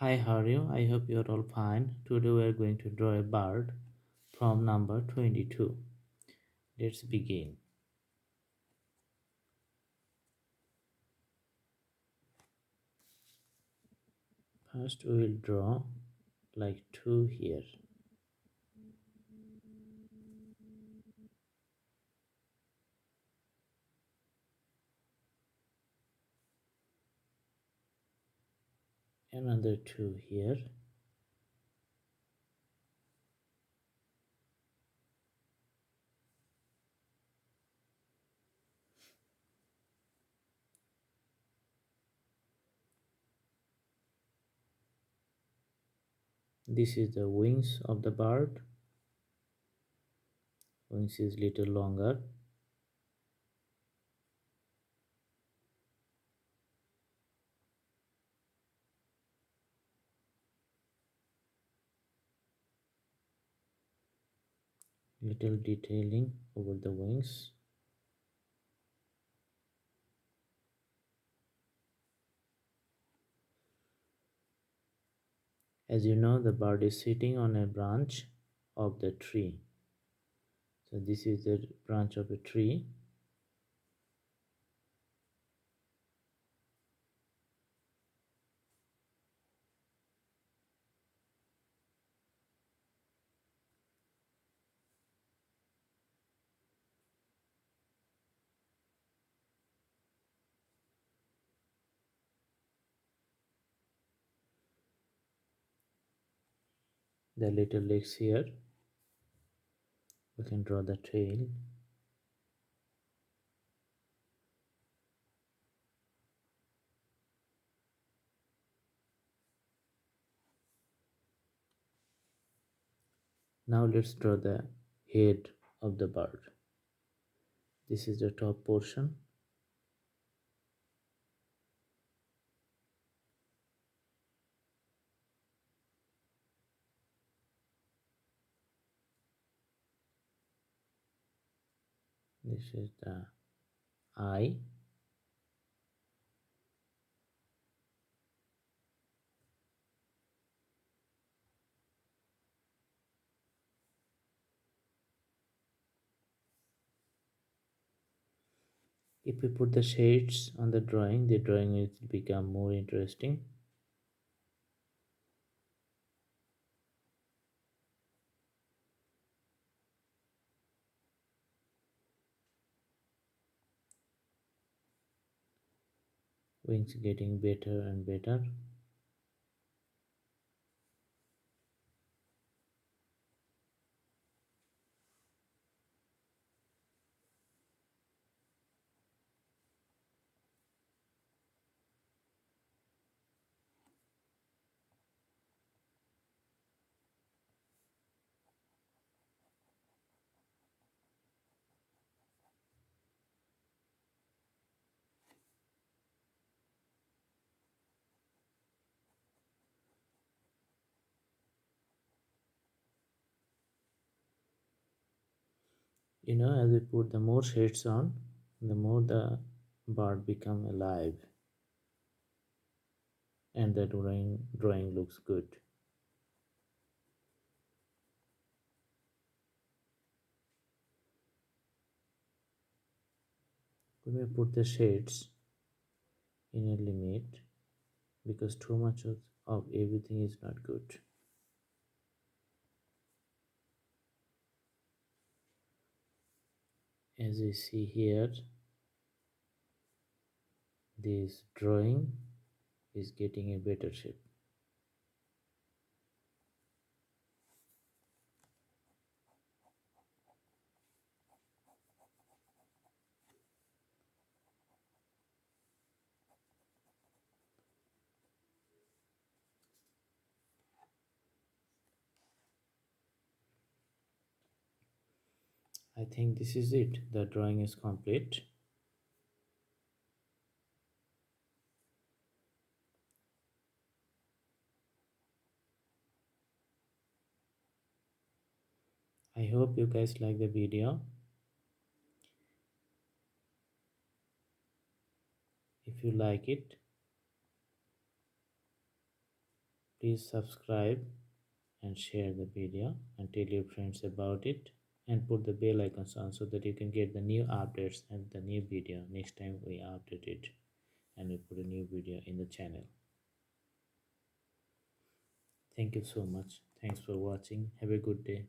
Hi, how are you? I hope you're all fine. Today we are going to draw a bird from number 22. Let's begin. First, we will draw like two here. Another two here. This is the wings of the bird. Wings is little longer. Little detailing over the wings. As you know, the bird is sitting on a branch of the tree. So this is the branch of a tree. The little legs here. We can draw the tail. Now let's draw the head of the bird. This is the top portion. This is the eye. If we put the shades on the drawing will become more interesting. Wings getting better and better. As we put the more shades on, the more the bird become alive and the drawing looks good. We may put the shades in a limit because too much of everything is not good. As we see here, this drawing is getting a better shape. I think this is it. The drawing is complete. I hope you guys like the video. If you like it, Please subscribe and share the video and tell your friends about it, and put the bell icons on so that you can get the new updates and the new video next time we update it and we put a new video in the channel. Thank you so much. Thanks for watching. Have a good day.